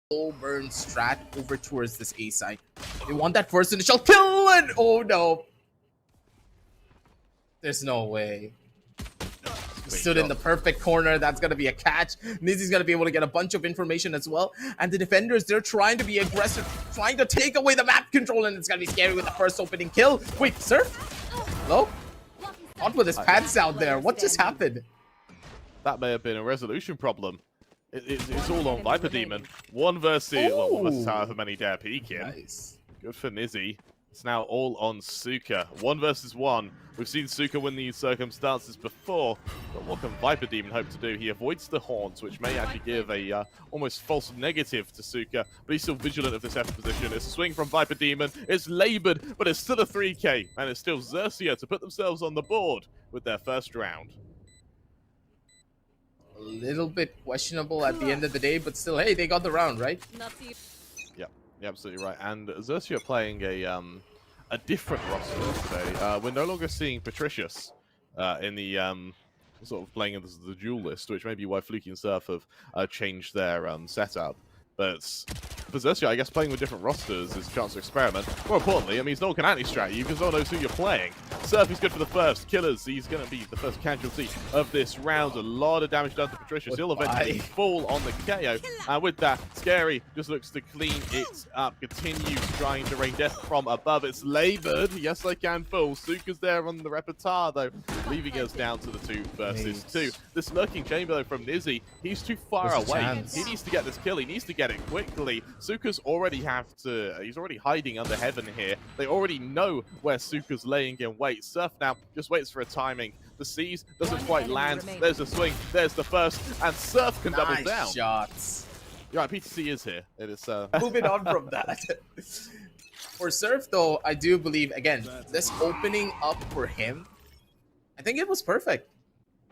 slow burn strat over towards this A side. They want that first initial kill, and oh no. There's no way. Stood in the perfect corner. That's going to be a catch. nizzy's going to be able to get a bunch of information as well. And the defenders, they're trying to be aggressive, trying to take away the map control, and it's going to be scary with the first opening kill. Wait, Surf? Hello? Not with his pants out there. What just happened? That may have been a resolution problem. It's all on Viper Demon. One versus however many dare peek in. Nice. Good for nizzy. It's now all on Suka. 1 versus 1. We've seen Suka win these circumstances before, but what can Viper Demon hope to do? He avoids the horns, which may actually give a almost false negative to Suka, but he's still vigilant of this F position. It's a swing from Viper Demon. It's labored, but it's still a 3K, and it's still XERXIA to put themselves on the board with their first round. A little bit questionable at the end of the day, but still, hey, they got the round, right? Yep, you're absolutely right. And XERXIA playing a different roster today. We're no longer seeing Patricius in the sort of playing as the duel list, which may be why Flukky and Surf have changed their setup. But for XERXIA, I guess playing with different rosters is a chance to experiment. More importantly, it means no one can anti-strat you because no one knows who you're playing. Surf is good for the first killers. He's going to be the first casualty of this round. A lot of damage done to Patricia. He'll eventually fall on the KO. And with that, sScary just looks to clean it up. Continues trying to rain death from above. It's labored. YESicaN full. Suka's there on the repertoire, though, leaving us down to the 2 versus 2. This lurking chamber, though, from nizzy, he's too far away. He needs to get this kill. He needs to get it quickly. Suka's already he's already hiding under heaven here. They already know where Suka's laying in wait. Surf now just waits for a timing. The C's doesn't quite land. There's a swing. There's the first, and Surf can double down. Shots. You're right, PTC is here. It is moving on from that. For Surf, though, I do believe again this opening up for him, I think it was perfect.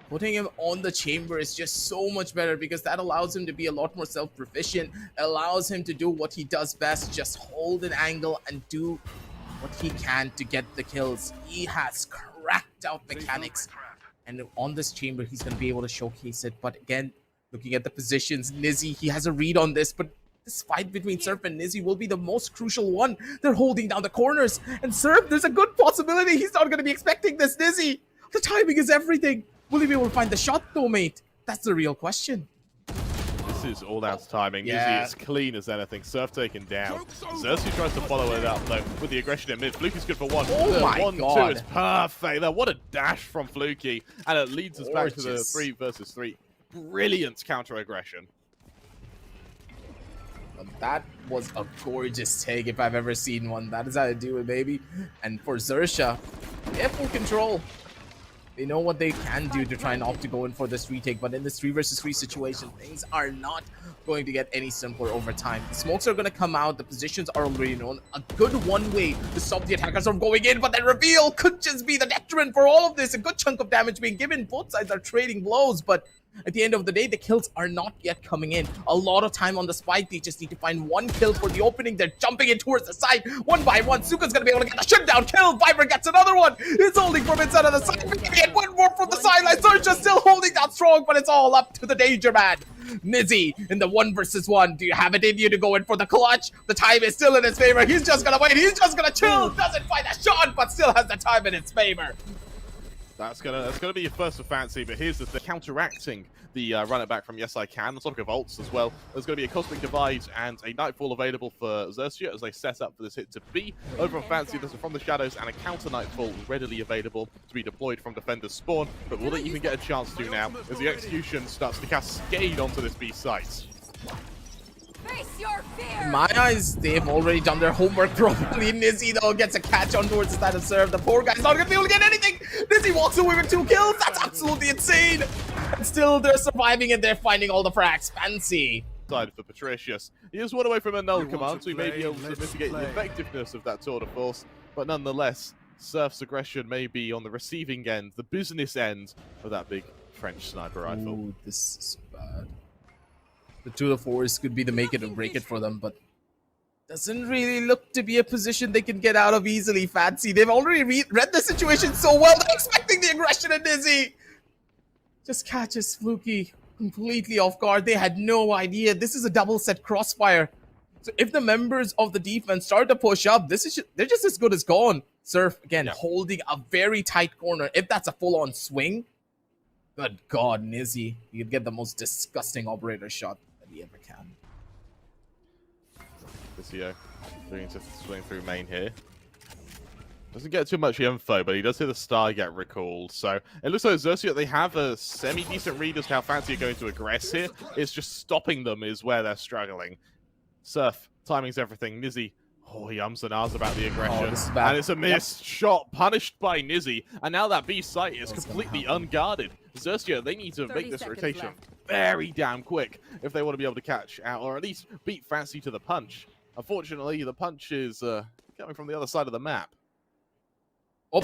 Putting him on the chamber is just so much better because that allows him to be a lot more self-proficient, allows him to do what he does best, just hold an angle and do what he can to get the kills. He has cracked out mechanics, and on this chamber, he's going to be able to showcase it. But again, looking at the positions, nizzy, he has a read on this, but this fight between Surf and nizzy will be the most crucial one. They're holding down the corners, and Surf, there's a good possibility he's not going to be expecting this. nizzy, the timing is everything. Will he be able to find the shot though, mate? That's the real question. This is all down to timing. nizzy is clean as anything. Surf taken down. XERXIA tries to follow it up though with the aggression in mid. Flukky's good for 1. Oh my 1-2 is perfect. There, what a dash from Flukky, and it leads us back to the 3 versus 3. Brilliant counter aggression. That was a gorgeous take if I've ever seen one. That is how to do it, baby. And for XERXIA, they have full control. They know what they can do to try and opt to go in for this retake, but in this 3 versus 3 situation, things are not going to get any simpler over time. The smokes are going to come out, the positions are already known. A good one way to stop the attackers from going in, but that reveal could just be the detriment for all of this. A good chunk of damage being given. Both sides are trading blows, but at the end of the day, the kills are not yet coming in. A lot of time on the spike. They just need to find 1 kill for the opening. They're jumping in towards the side. 1 by 1. Suka's going to be able to get the shutdown kill. Viper gets another one. It's holding from inside of the side. And 1 more from the sideline. XERXIA still holding that strong, but it's all up to the danger man. nizzy in the 1 versus 1. Do you have it in you to go in for the clutch? The time is still in his favor. He's just going to wait. He's just going to chill. Doesn't find a shot, but still has the time in his favor. That's gonna be your first for Fancy, but here's the counteracting the run it back from YESicaN, the topic of ults as well. There's going to be a Cosmic Divide and a Nightfall available for XERXIA as they set up for this hit to B. Over on Fancy, there's a From the Shadows and a counter Nightfall readily available to be deployed from Defender's spawn, but will they even get a chance to now as the execution starts to cascade onto this B site? In my eyes, they've already done their homework properly. nizzy, though, gets a catch on towards the side of Surf. The poor guy's not going to be able to get anything. nizzy walks away with 2 kills. That's absolutely insane. And still, they're surviving and they're finding all the frags. Fancy. Side for Patricius. He is 1 away from a null command, so he may be able to mitigate the effectiveness of that tour de force. But nonetheless, Surf's aggression may be on the receiving end, the business end of that big French sniper rifle. Ooh, this is bad. The tour de force could be the make it or break it for them, but doesn't really look to be a position they can get out of easily. Fancy, they've already read the situation so well. They're expecting the aggression of nizzy. Just catches Flukky completely off guard. They had no idea. This is a double set crossfire. So if the members of the defense start to push up, they're just as good as gone. Surf, again, holding a very tight corner. If that's a full-on swing, good God, nizzy, you could get the most disgusting operator shot that he ever can. Aditya doing to swing through main here. Doesn't get too much info, but he does hear the star get recalled. So it looks like XERXIA, they have a semi-decent read as to how fancy are going to aggress here. It's just stopping them is where they're struggling. Surf, timing's everything. Nizzy, he ums and ahs about the aggression. And it's a missed shot, punished by Nizzy. And now that B site is completely unguarded. XERXIA, they need to make this rotation very damn quick if they want to be able to catch out, or at least beat fancy to the punch. Unfortunately, the punch is coming from the other side of the map. Oh!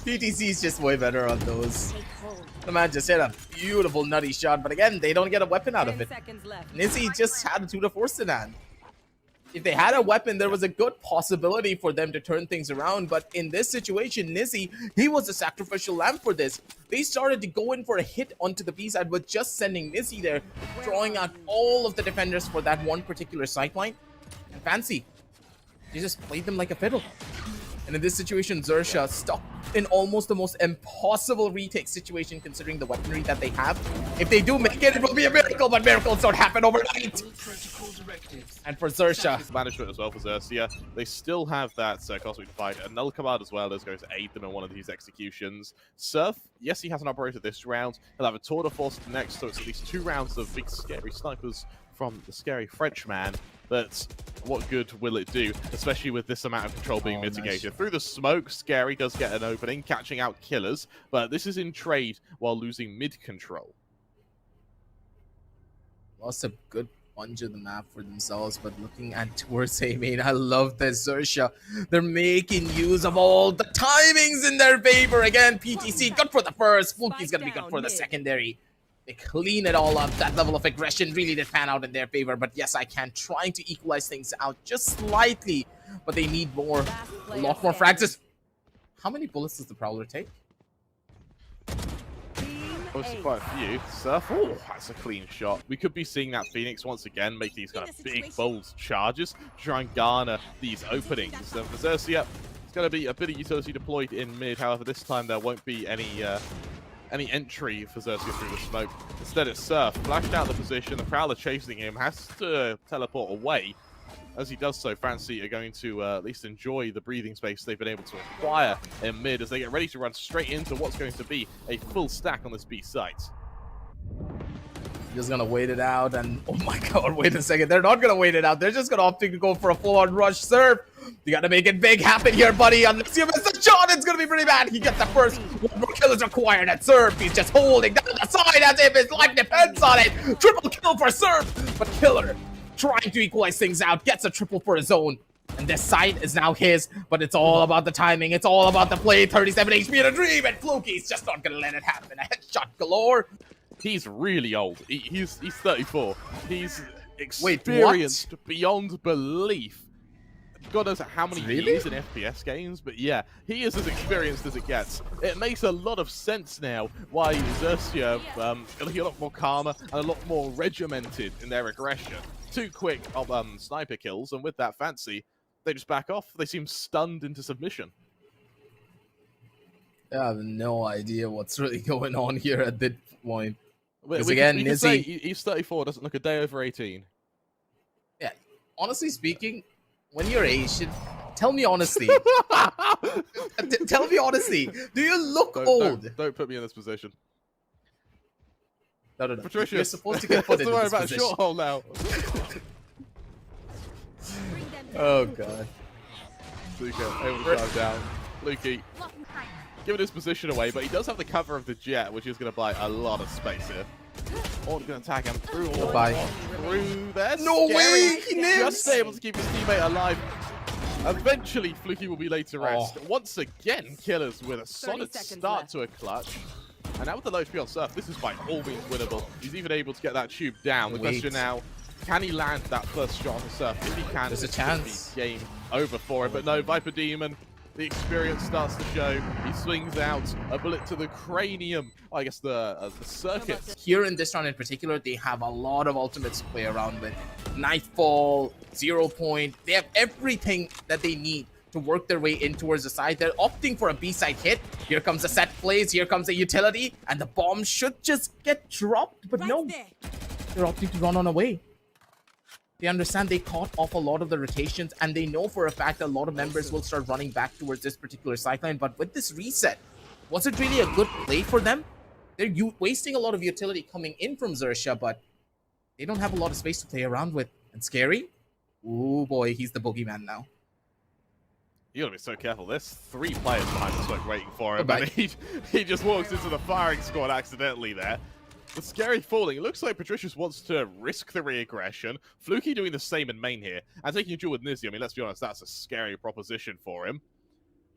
PTC is just way better on those. The man just hit a beautiful nutty shot, but again, they don't get a weapon out of it. Nizzy just had a 2-4 in hand. If they had a weapon, there was a good possibility for them to turn things around, but in this situation, Nizzy, he was a sacrificial lamb for this. They started to go in for a hit onto the B side with just sending Nizzy there, drawing out all of the defenders for that one particular sightline. And fancy, they just played them like a fiddle. And in this situation, XERXIA stuck in almost the most impossible retake situation considering the weaponry that they have. If they do make it, it will be a miracle, but miracles don't happen overnight. And for XERXIA, management as well for XERXIA, they still have that cosmic divide. A null command as well is going to aid them in one of these executions. Surf, yes, he has an operator this round. He'll have a tour de force next, so it's at least 2 rounds of big scary snipers from the scary Frenchman. But what good will it do, especially with this amount of control being mitigated? Nice. Through the smoke, sScary does get an opening, catching out killers, but this is in trade while losing mid control. Lost a good punch of the map for themselves, but looking at towards A main, I love this XERXIA. They're making use of all the timings in their favor. Again, PTC, good for the first. Flukky's gonna be good for the secondary. They clean it all up. That level of aggression really did pan out in their favor. But YESicaN trying to equalize things out just slightly. But they need more. A lot more frags. How many bullets does the Prowler take? Obviously quite a few. Surf, oh, that's a clean shot. We could be seeing that Phoenix once again make these kind of big, bold charges to try and garner these openings. So for XERXIA, it's going to be a bit of utility deployed in mid. However, this time there won't be any entry for XERXIA through the smoke. Instead, it's Surf. Flashed out the position. The Prowler chasing him has to teleport away. As he does so, fancy are going to at least enjoy the breathing space they've been able to acquire in mid as they get ready to run straight into what's going to be a full stack on this B site. Just gonna wait it out, and oh my god, wait a second. They're not gonna wait it out. They're just gonna opt to go for a full-on rush. Surf, you gotta make it big happen here, buddy. Unless you miss the shot, it's gonna be pretty bad. He gets the first. One more kill is required at Surf. He's just holding down the side as if his life depends on it. Triple kill for Surf, but Killer trying to equalize things out, gets a triple for his own. And this site is now his, but it's all about the timing. It's all about the play. 37 HP in a dream, and Flukky's just not gonna let it happen. A headshot galore. He's really old. He's 34. He's experienced beyond belief. God knows how many years in FPS games, but yeah, he is as experienced as it gets. It makes a lot of sense now why XERXIA are looking a lot more calmer and a lot more regimented in their aggression. 2 quick sniper kills, and with that fancy, they just back off. They seem stunned into submission. I have no idea what's really going on here at this point. We can say he's 34, doesn't look a day over 18. Yeah, honestly speaking, when you're Asian, tell me honestly. Tell me honestly, do you look old? Don't put me in this position. No. Patricia, you're supposed to get put in this about position. Short hole now. Oh god. Suka able to dive down. Flukky giving his position away, but he does have the cover of the jet, which is going to buy a lot of space here. Orn's going to attack him through through there. No way! He just able to keep his teammate alive. Eventually, Flukky will be laid to rest. Once again, Killers with a solid start to a clutch. And now with the low HP on Surf, this is by all means winnable. He's even able to get that tube down. The question now, can he land that first shot on the Surf? If he can, there's a chance. Game over for him. But no, Viper Demon The experience starts to show. He swings out a bullet to the cranium. I guess the circuits. Here in this round in particular, they have a lot of ultimates to play around with. Nightfall, 0 point. They have everything that they need to work their way in towards the side. They're opting for a B-side hit. Here comes the set plays. Here comes the utility. And the bomb should just get dropped. But no, they're opting to run on away. They understand they caught off a lot of the rotations, and they know for a fact a lot of members will start running back towards this particular sideline. But with this reset, was it really a good play for them? They're wasting a lot of utility coming in from XERXIA, but they don't have a lot of space to play around with. And sScary? Ooh boy, he's the boogeyman now. You gotta be so careful. There's 3 players behind the smoke waiting for him, and he just walks into the firing squad accidentally there. The sScary falling. It looks like Patricius wants to risk the re-aggression. Flukky doing the same in main here, and taking a duel with nizzy. I mean, let's be honest, that's a scary proposition for him.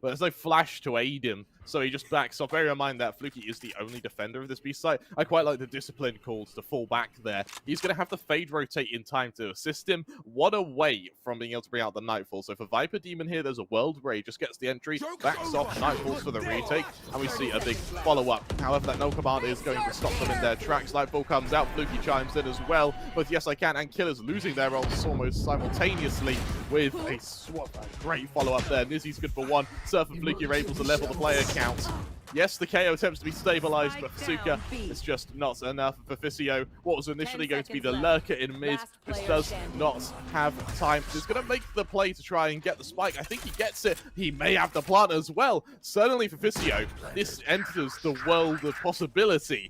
But there's no flash to aid him, so he just backs off. Bear in mind that Flukky is the only defender of this B site. I quite like the discipline calls to fall back there. He's going to have to fade rotate in time to assist him. What a way from being able to bring out the Nightfall. So for Viper Demon here, there's a world where he just gets the entry, backs off, Nightfalls for the retake, and we see a big follow-up. However, that no command is going to stop them in their tracks. Nightfall comes out, Flukky chimes in as well. Both YESicaN and Killers losing their roles almost simultaneously with a swap. A great follow-up there. nizzy's good for 1. Surf and Flukky are able to level the player count. Yes, the KO attempts to be stabilized, but for Suka, it's just not enough. For Fisio, what was initially going to be the lurker in mid, just does not have time. He's going to make the play to try and get the spike. I think he gets it. He may have the plant as well. Certainly for Fisio, this enters the world of possibility.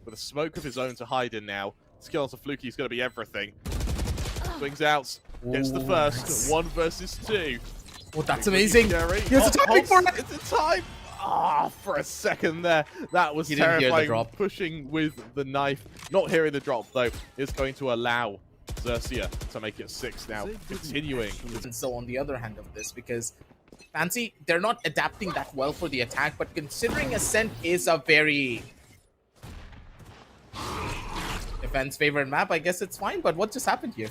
With a smoke of his own to hide in now. Skill onto Flukky is going to be everything. Swings out, gets the first. 1 versus 2. Oh, that's amazing. He has a timing for it. It's a time. Ah, for a second there. That was terrifying. Pushing with the knife. Not hearing the drop, though, is going to allow XERXIA to make it 6 now. Continuing. And so on the other hand of this, because Fancy, they're not adapting that well for the attack, but considering Ascent is a very defense favorite map, I guess it's fine. But what just happened here?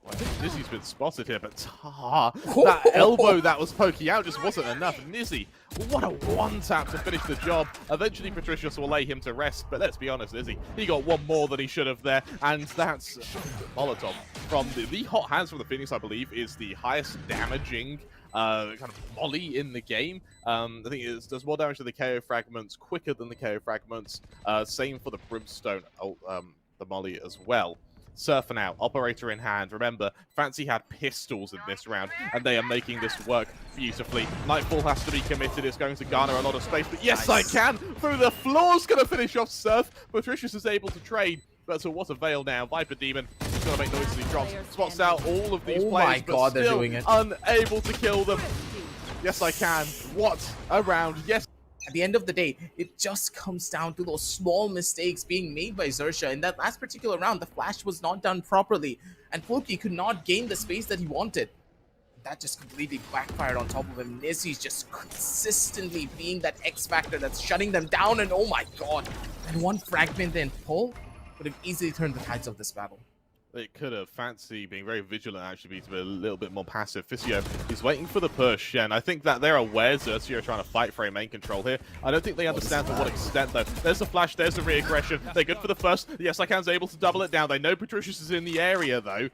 Well, I think nizzy's been spotted here, but that elbow that was poking out just wasn't enough. nizzy, what a one-tap to finish the job. Eventually, Patricius will lay him to rest, but let's be honest, nizzy, he got one more than he should have there, and that's Molotov. From the hot hands from the Phoenix, I believe, is the highest damaging kind of molly in the game. I think it does more damage to the KO fragments quicker than the KO fragments. Same for the Brimstone, the molly as well. Surfer now, operator in hand. Remember, Fancy had pistols in this round, and they are making this work beautifully. Nightfall has to be committed. It's going to garner a lot of space, but YESicaN through the floor's going to finish off Surf. Patricius is able to trade, but to what avail now? Viper Demon is going to make noise as he drops. Spots out all of these players, but still unable to kill them. YESicaN, what a round. Yes. At the end of the day, it just comes down to those small mistakes being made by XERXIA. In that last particular round, the flash was not done properly, and Flukky could not gain the space that he wanted. That just completely backfired on top of him. nizzy's just consistently being that X factor that's shutting them down, and oh my god. And one fragment and pull would have easily turned the tides of this battle. It could have. Fancy being very vigilant, actually, to be a little bit more passive. Fisio, he's waiting for the push, and I think that they're aware XERXIA are trying to fight for a main control here. I don't think they understand to what extent, though. There's a flash, there's a re-aggression. They're good for the first. YESicaN's able to double it down. They know Patricius is in the area, though,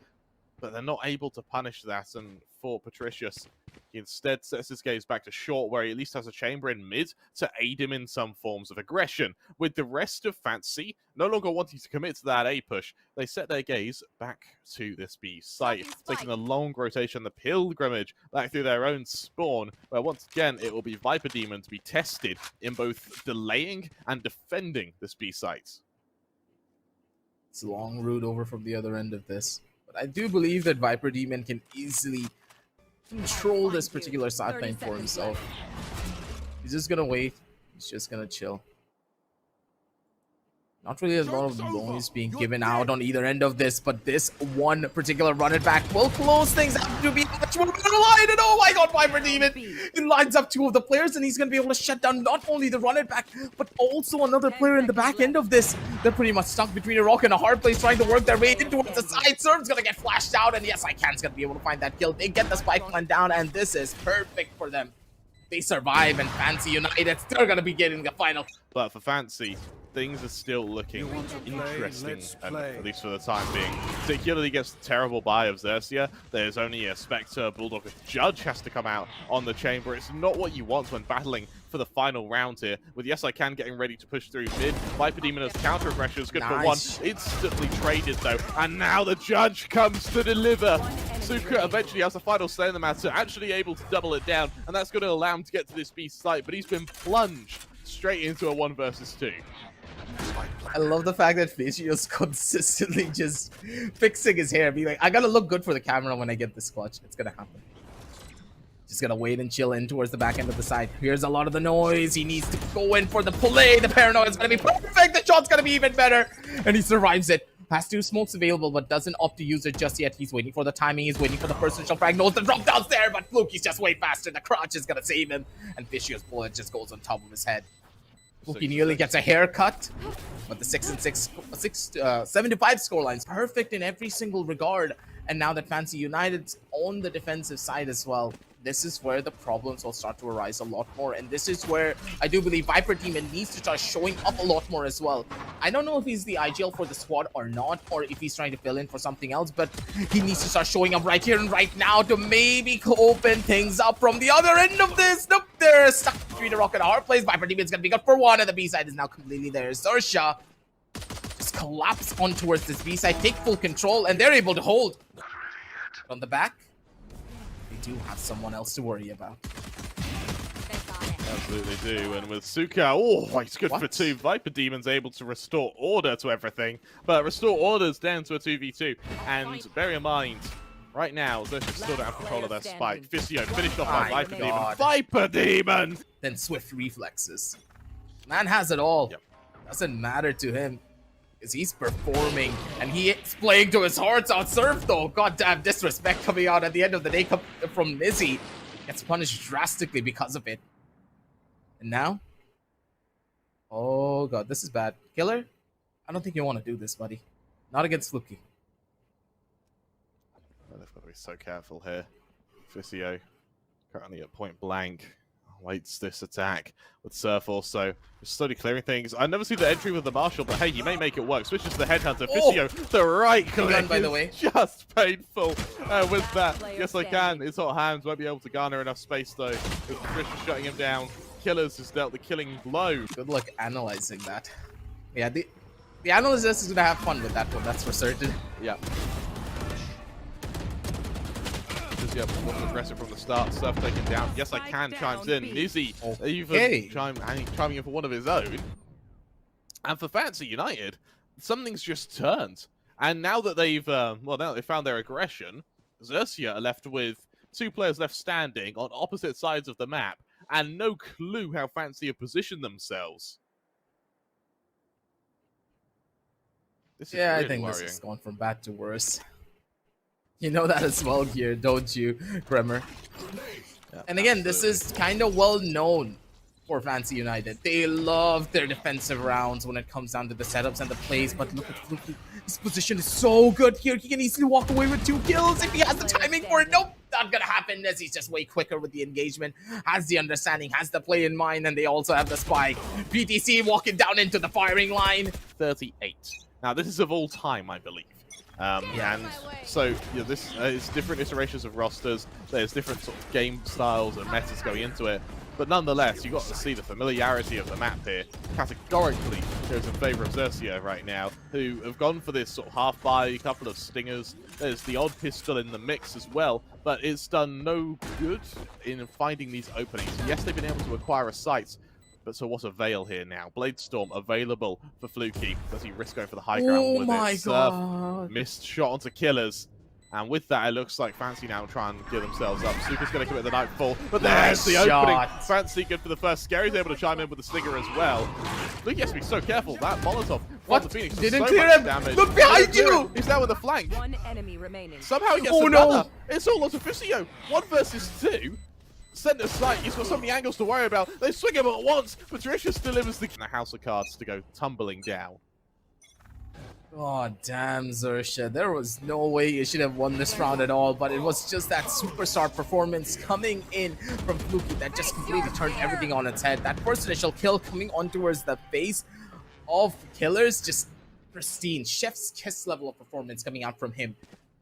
but they're not able to punish that, and for Patricius, he instead sets his gaze back to short, where he at least has a chamber in mid to aid him in some forms of aggression. With the rest of Fancy no longer wanting to commit to that A push, they set their gaze back to this B site, taking a long rotation, the pilgrimage back through their own spawn, where once again it will be Viper Demon to be tested in both delaying and defending this B site. It's a long route over from the other end of this, but I do believe that Viper Demon can easily control this particular sideline for himself. He's just gonna wait. He's just gonna chill. Not really a lot of noise being given out on either end of this, but this one particular run it back will close things out to be much more better line. And oh my god, Viper Demon! He lines up two of the players and he's going to be able to shut down not only the run it back, but also another player in the back end of this. They're pretty much stuck between a rock and a hard place trying to work their way in towards the side. Surf's going to get flashed out and YESicaN's going to be able to find that kill. They get the spike plan down and this is perfect for them. They survive and Fancy United still going to be getting the final. But for Fancy, things are still looking interesting, at least for the time being. Particularly against the terrible buy of XERXIA. There's only a Spectre, Bulldog, a Judge has to come out on the chamber. It's not what you want when battling for the final round here. With YESicaN getting ready to push through mid. Viper Demon as counter aggression is good for one. Instantly traded though. And now the Judge comes to deliver. Suka eventually has a final say in the matter, actually able to double it down. And that's going to allow him to get to this B site. But he's been plunged straight into a 1 versus 2. I love the fact that Fissio's consistently just fixing his hair, being like, I gotta look good for the camera when I get this clutch. It's gonna happen. Just gonna wait and chill in towards the back end of the side. Here's a lot of the noise. He needs to go in for the play. The paranoia is gonna be perfect. The shot's gonna be even better. And he survives it. Has 2 smokes available, but doesn't opt to use it just yet. He's waiting for the timing. He's waiting for the first initial frag. Knows the drop down's there, but Flukky's just way faster. The crouch is gonna save him. And Fissio's bullet just goes on top of his head. Flukky nearly gets a haircut, but the 75 scoreline's perfect in every single regard. And now that Fancy United's on the defensive side as well, this is where the problems will start to arise a lot more. And this is where I do believe Viper Demon needs to start showing up a lot more as well. I don't know if he's the IGL for the squad or not, or if he's trying to fill in for something else, but he needs to start showing up right here and right now to maybe open things up from the other end of this. Nope, they're stuck between a rock and a hard place. Viper Demon's gonna be good for 1, and the B side is now completely there. XERXIA just collapse on towards this B side, take full control, and they're able to hold. On the back, do have someone else to worry about. Absolutely do. And with Suka, oh, he's good for 2. Viper Demon's able to restore order to everything, but restore orders down to a 2v2. And bear in mind, right now, XERXIA still don't have control of their spike. Fissio finished off by Viper Demon. Viper Demon! Then swift reflexes. Man has it all. Yep. Doesn't matter to him. Because he's performing, and he is playing to his heart's out. Surf, though, goddamn disrespect coming out at the end of the day from nizzy. Gets punished drastically because of it. And now? Oh, God, this is bad. Killer? I don't think you want to do this, buddy. Not against Flukky. Well, they've got to be so careful here. Fissio currently at point blank. Waits this attack with Surf also just slowly clearing things. I never see the entry with the Marshal, but hey, you may make it work. Switches to the Headhunter. Fissio, the right click by the way. Just painful. With that, YESicaN, his hot hands won't be able to garner enough space though. With Patricia shutting him down. Killers has dealt the killing blow. Good luck analyzing that. Yeah, the analyst is gonna have fun with that one, that's for certain. Yeah. Yeah, was aggressive from the start. Surf taken down. YESicaN chimes in. nizzy even chiming in for one of his own. And for Fancy United, something's just turned. And now that they've now that they found their aggression, XERXIA are left with 2 players left standing on opposite sides of the map, and no clue how Fancy have positioned themselves. This is really I think worrying. This is going from bad to worse. You know that as well here, don't you, Kremer? Yeah, and again, absolutely. This is kind of well known for Fancy United. They love their defensive rounds when it comes down to the setups and the plays, but look at Flukky. His position is so good here. He can easily walk away with 2 kills if he has the timing for it. Nope, not gonna happen as he's just way quicker with the engagement, has the understanding, has the play in mind, and they also have the spike. PTC walking down into the firing line. 38. Now, this is of all time, I believe. And so this is different iterations of rosters. There's different sort of game styles and metas going into it. But nonetheless, you've got to see the familiarity of the map here. Categorically goes in favor of XERXIA right now, who have gone for this sort of half-buy, a couple of stingers. There's the odd pistol in the mix as well, but it's done no good in finding these openings. Yes, they've been able to acquire a site, but so what avail here now? Bladestorm available for Flukky. Does he risk going for the high ground with it? My God. Missed shot onto Killers. And with that, it looks like Fancy now trying to gear themselves up. Suka's going to commit the Nightfall, but there's the opening. Fancy good for the first. Scary's able to chime in with the Stinger as well. Flukky has to be so careful. That Molotov upon the Phoenix. Does Didn't so clear much him. damage. Look behind you. He's now with the flank. One enemy remaining. Somehow he gets Oh, another. no. It's all onto Fisio. 1 versus 2. Center sight. He's got so many angles to worry about. They swing him at once. Patricius delivers the house of cards to go tumbling down. Oh, damn, XERXIA. There was no way you should have won this round at all, but it was just that superstar performance coming in from Flukky that just completely turned everything on its head. That first initial kill coming on towards the face of Killers, just pristine. Chef's kiss level of performance coming out from him.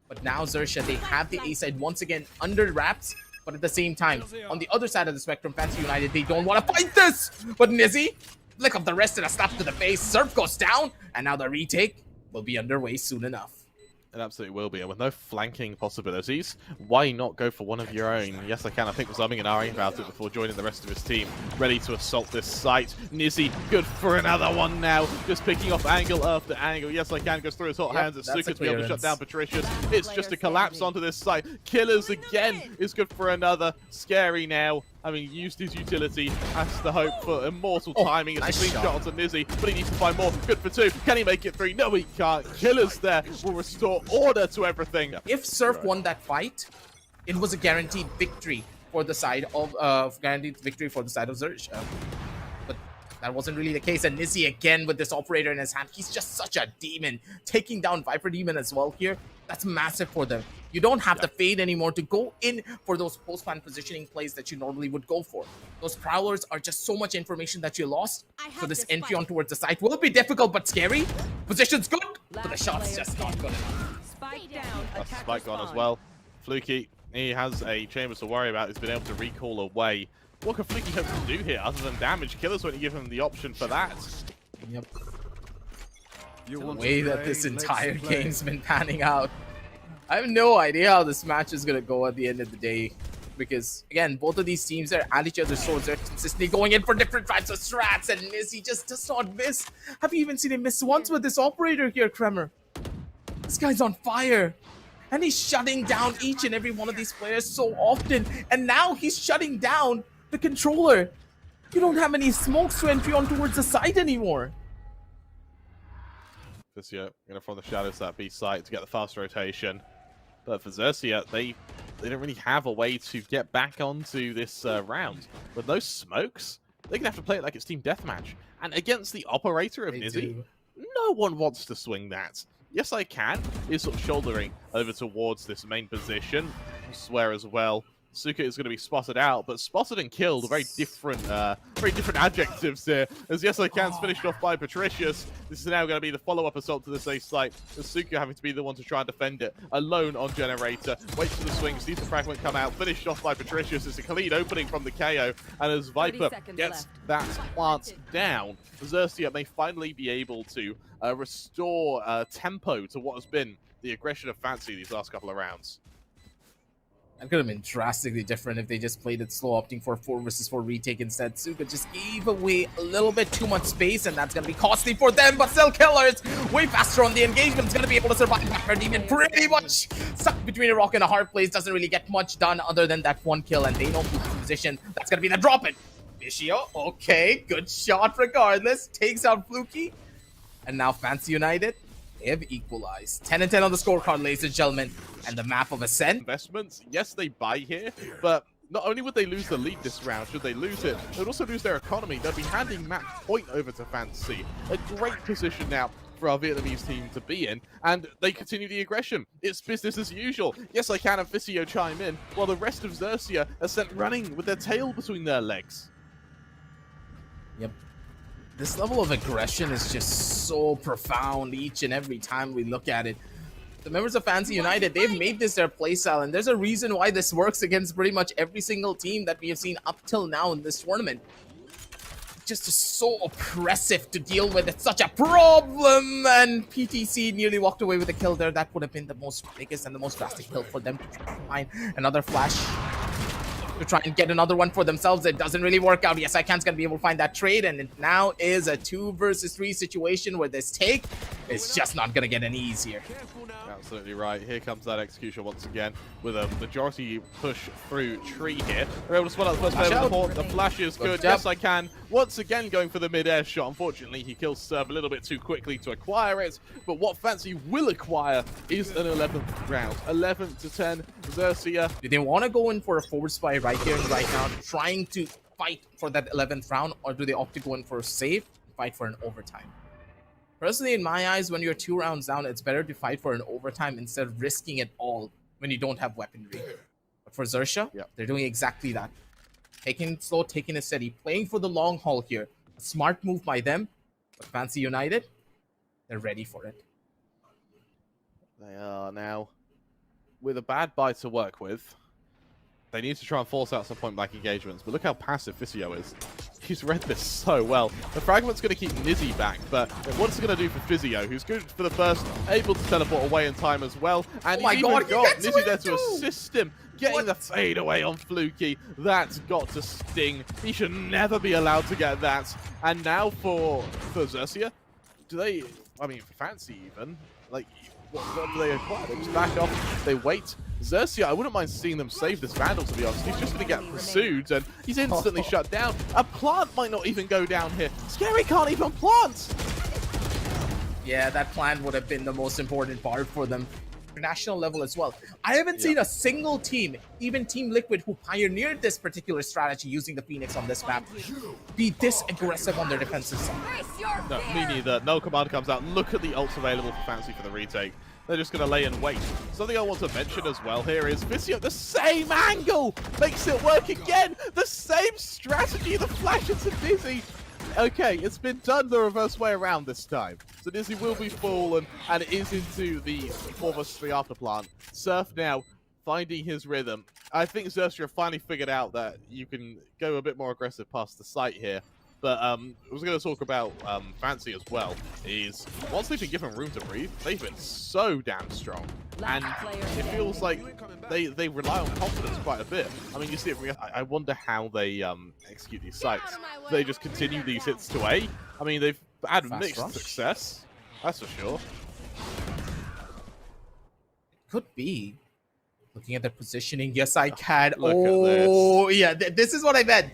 But now XERXIA, they have the A side once again under wraps, but at the same time, on the other side of the spectrum, Fancy United, they don't want to fight this! But nizzy, flick up the wrist and a slap to the face. Surf goes down, and now the retake will be underway soon enough. It absolutely will be, and with no flanking possibilities, why not go for one of your own? YESicaN, I think, was umming and ahhing about it before joining the rest of his team, ready to assault this site. nizzy, good for another one now, just picking off angle after angle. YESicaN goes through his hot hands at Suka to be able to shut down Patricius. It's just a collapse onto this site. Killers again is good for another. sScary now, having used his utility, has the hope for immortal timing. It's nice a clean shot shot onto nizzy, but he needs to find more. Good for 2. Can he make it 3? No, he can't. Killers there will restore order to everything. If Surf won that fight, it was a guaranteed victory for the side of XERXIA. But that wasn't really the case. And nizzy again with this operator in his hand. He's just such a demon. Taking down Viper Demon as well here. That's massive for them. You don't have the fade anymore to go in for those post-plan positioning plays that you normally would go for. Those prowlers are just so much information that you lost. So this entry on towards the site will be difficult, but scary. Position's good, but the shot's just not good enough. Spike down. That's spike gone as well. Flukky, he has a chamber to worry about. He's been able to recall away. What can Flukky hope to do here other than damage? Killers won't give him the option for that. Yep. The way that this entire game's been panning out, I have no idea how this match is gonna go at the end of the day. Because again, both of these teams are at each other's swords. They're consistently going in for different types of strats, and nizzy just does not miss. Have you even seen him miss once with this operator here, Kremer? This guy's on fire. And he's shutting down each and every one of these players so often. And now he's shutting down the controller. You don't have any smokes to entry on towards the site anymore. Fisio gonna from the shadows that B site to get the fast rotation. But for XERXIA, they don't really have a way to get back onto this round. With those smokes, they're gonna have to play it like it's team deathmatch. And against the operator of nizzy, no one wants to swing that. YESicaN is sort of shouldering over towards this main position. I swear as well, Suka is going to be spotted out, but spotted and killed are very different adjectives here. As YESicaN's finished off by Patricius, this is now going to be the follow-up assault to this A site. With Suka having to be the one to try and defend it alone on Generator. Waits for the swing, sees the fragment come out, finished off by Patricius. It's a clean opening from the KO, and as Viper gets that plant down, XERXIA may finally be able to restore tempo to what has been the aggression of Fancy these last couple of rounds. That could have been drastically different if they just played it slow, opting for a 4 versus 4 retake instead. Suka just gave away a little bit too much space, and that's going to be costly for them, but still Killers way faster on the engagement. Is going to be able to survive. Viper Demon pretty much stuck between a rock and a hard place. Doesn't really get much done other than that one kill, and they know Flukky's position. That's going to be the drop it. Vishio, okay, good shot regardless. Takes out Flukky. And now Fancy United, they have equalized. 10-10 on the scorecard, ladies and gentlemen. And the map of Ascent. Investments, yes, they buy here, but not only would they lose the lead this round, should they lose it, they'd also lose their economy. They'll be handing match point over to Fancy. A great position now for our Vietnamese team to be in, and they continue the aggression. It's business as usual. YESicaN and Fisio chime in, while the rest of XERXIA are sent running with their tail between their legs. Yep. This level of aggression is just so profound each and every time we look at it. The members of Fancy United, they've made this their playstyle, and there's a reason why this works against pretty much every single team that we have seen up till now in this tournament. Just so oppressive to deal with. It's such a problem, and PTC nearly walked away with a kill there. That would have been the most biggest and the most drastic kill for them to try to find another flash. to try and get another one for themselves. It doesn't really work out. YESicaN's gonna be able to find that trade, and it now is a 2 versus 3 situation where this take is just not gonna get any easier. Absolutely right. Here comes that execution once again with a majority push through tree here. They're able to spot out the first player with the port. The flash is good. YESicaN once again going for the mid-air shot. Unfortunately, he kills Surf a little bit too quickly to acquire it. But what Fancy will acquire is an 11th round. 11 to 10. XERXIA. Do they want to go in for a forward spy right here and right now, trying to fight for that 11th round, or do they opt to go in for a save and fight for an overtime? Personally, in my eyes, when you're 2 rounds down, it's better to fight for an overtime instead of risking it all when you don't have weaponry. But for XERXIA, they're doing exactly that. Taking it slow, taking it steady, playing for the long haul here. A smart move by them, but Fancy United, they're ready for it. They are now with a bad buy to work with. They need to try and force out some point-blank engagements, but look how passive Physio is. He's read this so well. The fragment's going to keep Nizzy back, but what's it going to do for Physio, who's good for the first, able to teleport away in time as well, and he's even got Nizzy there to assist him, getting the fade away on Flukky. That's got to sting. He should never be allowed to get that. And now for XERXIA, do they, I mean, for Fancy even, like, what do they acquire? They just back off, they wait. XERXIA, I wouldn't mind seeing them save this Vandal, to be honest. He's just going to get pursued, and he's instantly shut down. A plant might not even go down here. Scarry can't even plant! Yeah, that plant would have been the most important part for them. National level as well. I haven't seen a single team, even Team Liquid, who pioneered this particular strategy using the Phoenix on this map, be this aggressive on their defensive side. No, me neither. No command comes out. Look at the ults available for Fancy for the retake. They're just going to lay in wait. Something I want to mention as well here is Physio, the same angle makes it work again. The same strategy, the flash into Nizzy. Okay, it's been done the reverse way around this time. So Nizzy will be fallen and is into the 4 vs 3 after plant. Surf now finding his rhythm. I think XERXIA finally figured out that you can go a bit more aggressive past the site here. But I was going to talk about Fancy as well, is once they've been given room to breathe, they've been so damn strong. And it feels like they rely on confidence quite a bit. I mean, you see it, I wonder how they execute these sites. Do they just continue these hits to A? I mean, they've had mixed success, that's for sure. Could be. Looking at their positioning, YESicaN. Oh, yeah, this is what I meant.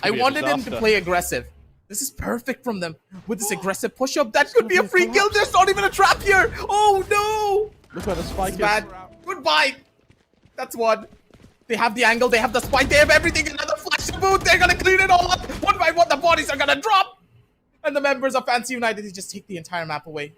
I wanted them to play aggressive. This is perfect from them. With this aggressive push-up, that could be a free kill. There's not even a trap here. Oh, no. Look where the spike is. Bad. Goodbye. That's one. They have the angle. They have the spike. They have everything. Another flash boot. They're going to clean it all up. One by one, the bodies are going to drop. And the members of Fancy United, they just take the entire map away.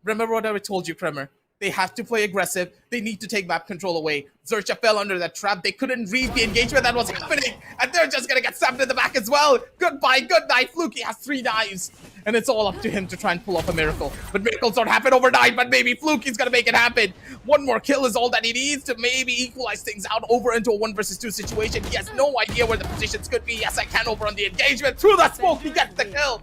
Remember what I told you, Kremer. They have to play aggressive. They need to take map control away. XERXIA fell under that trap. They couldn't read the engagement that was happening. And they're just going to get stabbed in the back as well. Goodbye, good night. Flukky has 3 dives. And it's all up to him to try and pull off a miracle. But miracles don't happen overnight. But maybe Flukky's going to make it happen. One more kill is all that he needs to maybe equalize things out over into a 1 vs 2 situation. He has no idea where the positions could be. YESicaN over on the engagement. Through the smoke, he gets the kill.